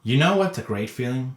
You know what's a great feeling?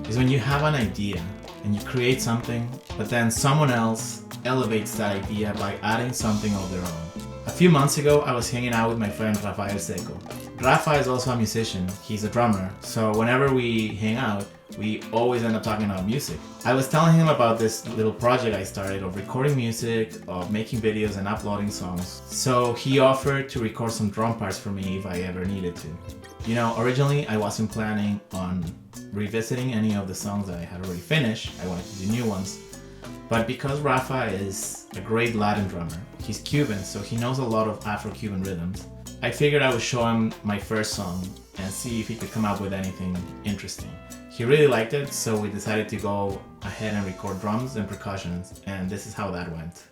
Is when you have an idea and you create something, but then someone else elevates that idea by adding something of their own. A few months ago, I was hanging out with my friend Rafael Seco. Rafa is also a musician, he's a drummer, so whenever we hang out, we always end up talking about music. I was telling him about this little project I started of recording music, of making videos and uploading songs. So he offered to record some drum parts for me if I ever needed to. You know, originally I wasn't planning on revisiting any of the songs that I had already finished. I wanted to do new ones. But because Rafa is a great Latin drummer, he's Cuban, so he knows a lot of Afro-Cuban rhythms, I figured I would show him my first song and see if he could come up with anything interesting. He really liked it, so we decided to go ahead and record drums and percussions, and this is how that went.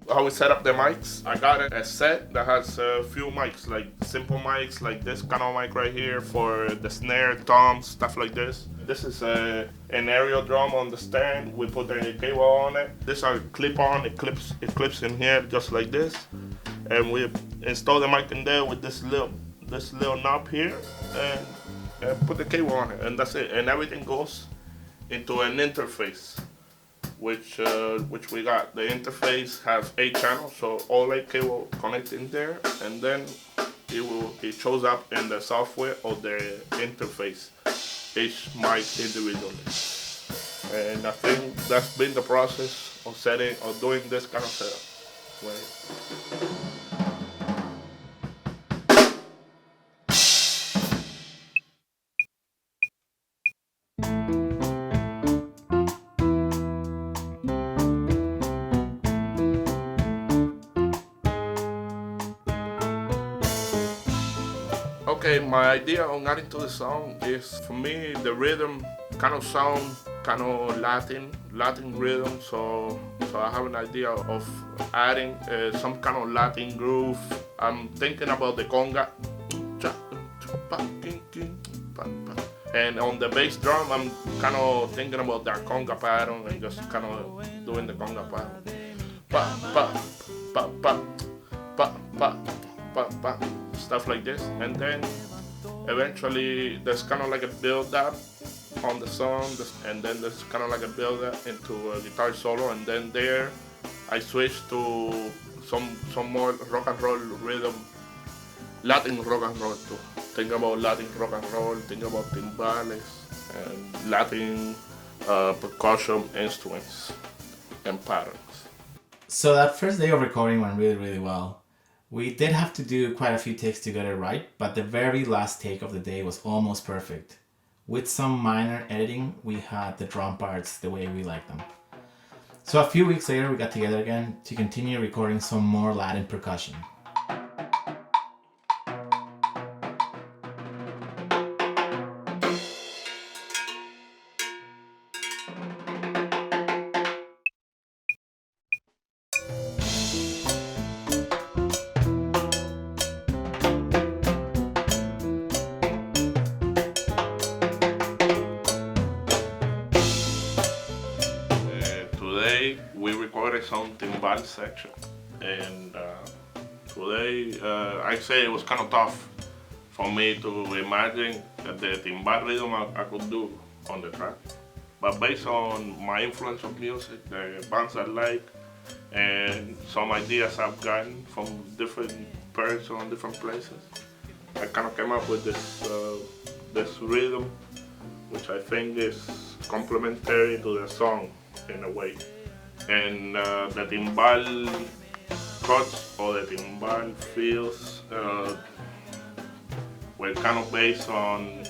How we set up the mics. I got a set that has a few mics, like simple mics, like this kind of mic right here for the snare, toms, stuff like this. This is an aerial drum on the stand. We put a cable on it. This are clip-on. It clips in here just like this, and we install the mic in there with this little knob here, and put the cable on it, and that's it. And everything goes into an interface, which we got. The interface has 8 channels, so all 8 cable connect in there, and then it shows up in the software of the interface, each mic individually. And I think that's been the process of doing this kind of setup. Right. Okay, my idea on adding to the song is, for me, the rhythm kind of sound kind of Latin rhythm. So I have an idea of adding some kind of Latin groove. I'm thinking about the conga, and on the bass drum, I'm kind of thinking about that conga pattern and just kind of doing the conga pattern. Pa pa pa pa pa pa pa pa. Stuff like this, and then eventually there's kind of like a build up on the song, and then there's kind of like a build up into a guitar solo, and then there I switch to some more rock and roll rhythm, Latin rock and roll too. Think about Latin rock and roll, think about timbales and Latin percussion instruments and patterns. So that first day of recording went really, really well. We did have to do quite a few takes to get it right, but the very last take of the day was almost perfect. With some minor editing, we had the drum parts the way we like them. So a few weeks later, we got together again to continue recording some more Latin percussion. We recorded some timbal section, and today I say it was kind of tough for me to imagine the timbal rhythm I could do on the track. But based on my influence of music, the bands I like, and some ideas I've gotten from different persons, different places, I kind of came up with this rhythm, which I think is complementary to the song in a way. And the timbal cuts or the timbal feels were kind of based on,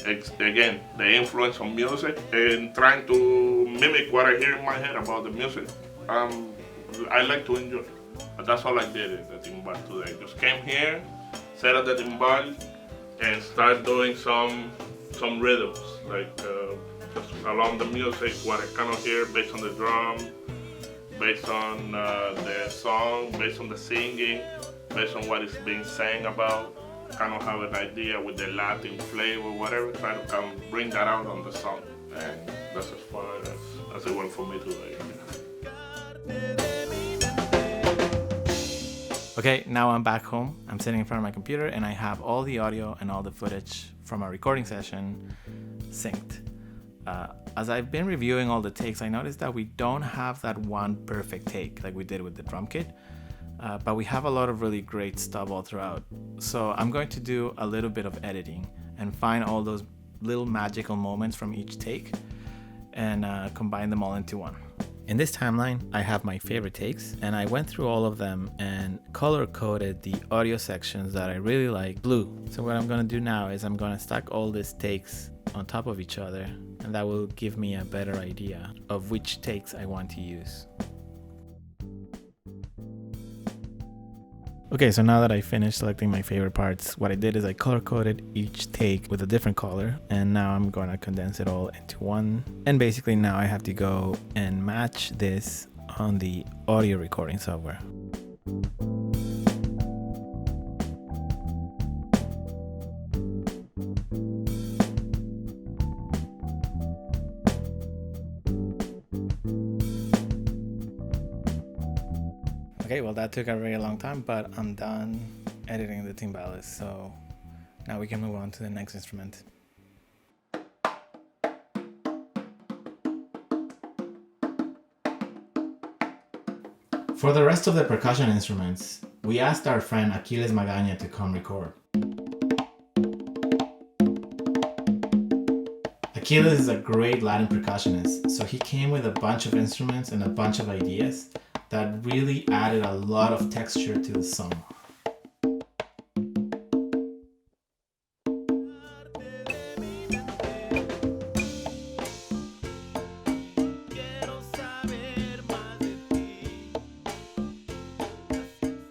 again, the influence of music and trying to mimic what I hear in my head about the music. I like to enjoy. But that's all I did at the timbal today. Just came here, set up the timbal, and start doing some rhythms, like just along the music, what I kind of hear based on the drum, based on the song, based on the singing, based on what is being sang about. Kind of have an idea with the Latin flavor, whatever, try to bring that out on the song. And that's as far as as it went for me today. Okay, now I'm back home. I'm sitting in front of my computer and I have all the audio and all the footage from our recording session synced. As I've been reviewing all the takes, I noticed that we don't have that one perfect take like we did with the drum kit, but we have a lot of really great stuff all throughout. So I'm going to do a little bit of editing and find all those little magical moments from each take and combine them all into one. In this timeline, I have my favorite takes, and I went through all of them and color-coded the audio sections that I really like blue. So what I'm gonna do now is I'm gonna stack all these takes on top of each other, and that will give me a better idea of which takes I want to use. Okay, so now that I finished selecting my favorite parts, what I did is I color-coded each take with a different color, and now I'm gonna condense it all into one. And basically now I have to go and match this on the audio recording software. Okay, well that took a very long time, but I'm done editing the timbales, so now we can move on to the next instrument. For the rest of the percussion instruments, we asked our friend Aquiles Magaña to come record. Aquiles is a great Latin percussionist, so he came with a bunch of instruments and a bunch of ideas that really added a lot of texture to the song.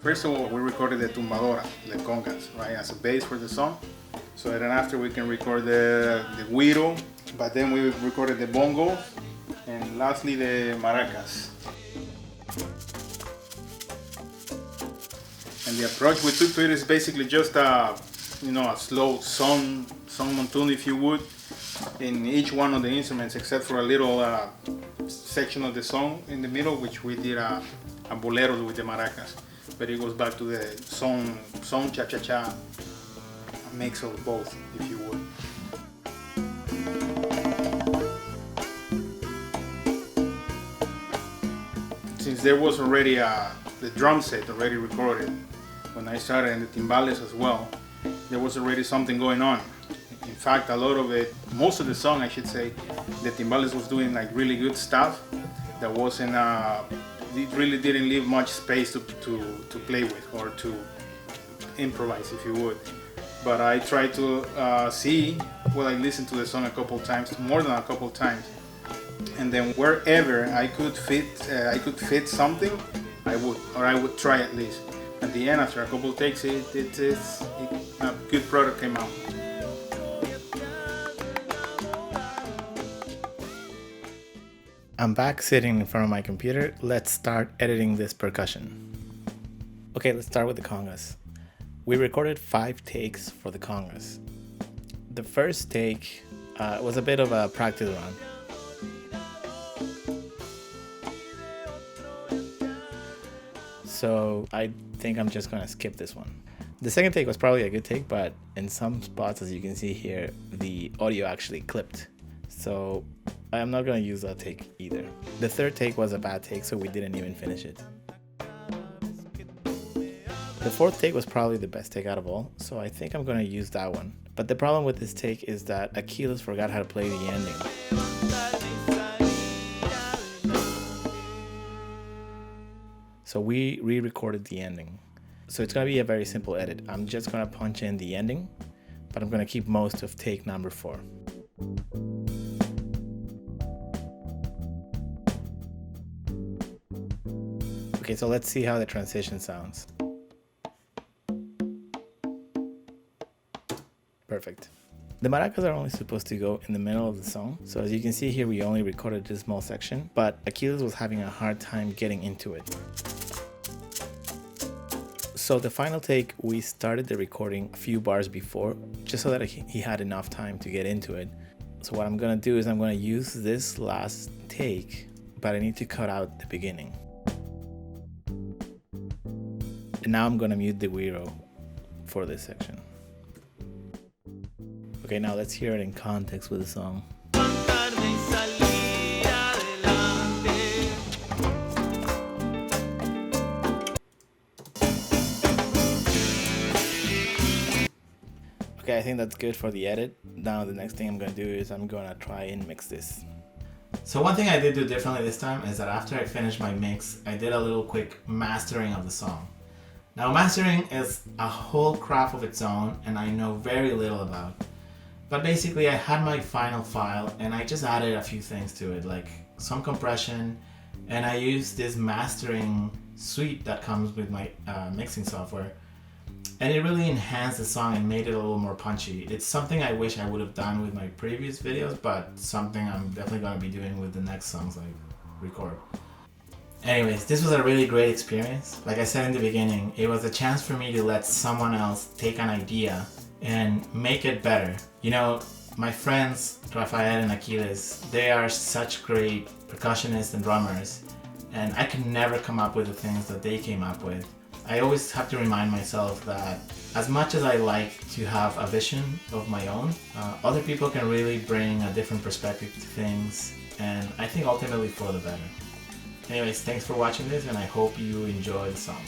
First of all, we recorded the tumbadora, the congas, right, as a bass for the song. So then after we can record the güiro, but then we recorded the bongo, and lastly the maracas. And the approach we took to it is basically just a slow song monotone, if you would, in each one of the instruments, except for a little section of the song in the middle, which we did a bolero with the maracas. But it goes back to the song cha-cha-cha, a mix of both, if you would. Since there was already the drum set already recorded, when I started, and the timbales as well, there was already something going on. In fact, a lot of it, most of the song I should say, the timbales was doing like really good stuff that wasn't, it really didn't leave much space to play with or to improvise, if you would. But I tried to see, well, I listened to the song a couple times, more than a couple times, and then wherever I could fit something, I would try at least. At the end, after a couple takes, a good product came out. I'm back sitting in front of my computer. Let's start editing this percussion. Okay, let's start with the congas. We recorded 5 takes for the congas. The first take was a bit of a practice run. So I think I'm just gonna skip this one. The second take was probably a good take, but in some spots, as you can see here, the audio actually clipped. So I'm not gonna use that take either. The third take was a bad take, so we didn't even finish it. The fourth take was probably the best take out of all, so I think I'm gonna use that one. But the problem with this take is that Aquiles forgot how to play the ending. So we re-recorded the ending. So it's gonna be a very simple edit. I'm just gonna punch in the ending, but I'm gonna keep most of take number 4. Okay, so let's see how the transition sounds. Perfect. The maracas are only supposed to go in the middle of the song. So as you can see here, we only recorded this small section, but Aquiles was having a hard time getting into it. So the final take, we started the recording a few bars before, just so that he had enough time to get into it. So what I'm gonna do is I'm gonna use this last take, but I need to cut out the beginning. And now I'm gonna mute the güiro for this section. Okay, now let's hear it in context with the song. Okay, I think that's good for the edit. Now the next thing I'm gonna do is I'm gonna try and mix this. So one thing I did do differently this time is that after I finished my mix, I did a little quick mastering of the song. Now mastering is a whole craft of its own and I know very little about. But basically I had my final file and I just added a few things to it, like some compression, and I used this mastering suite that comes with my mixing software. And it really enhanced the song and made it a little more punchy. It's something I wish I would have done with my previous videos, but something I'm definitely going to be doing with the next songs I record. Anyways, this was a really great experience. Like I said in the beginning, it was a chance for me to let someone else take an idea and make it better. You know, my friends, Rafael and Aquiles, they are such great percussionists and drummers, and I could never come up with the things that they came up with. I always have to remind myself that as much as I like to have a vision of my own, other people can really bring a different perspective to things, and I think ultimately for the better. Anyways, thanks for watching this and I hope you enjoy the song.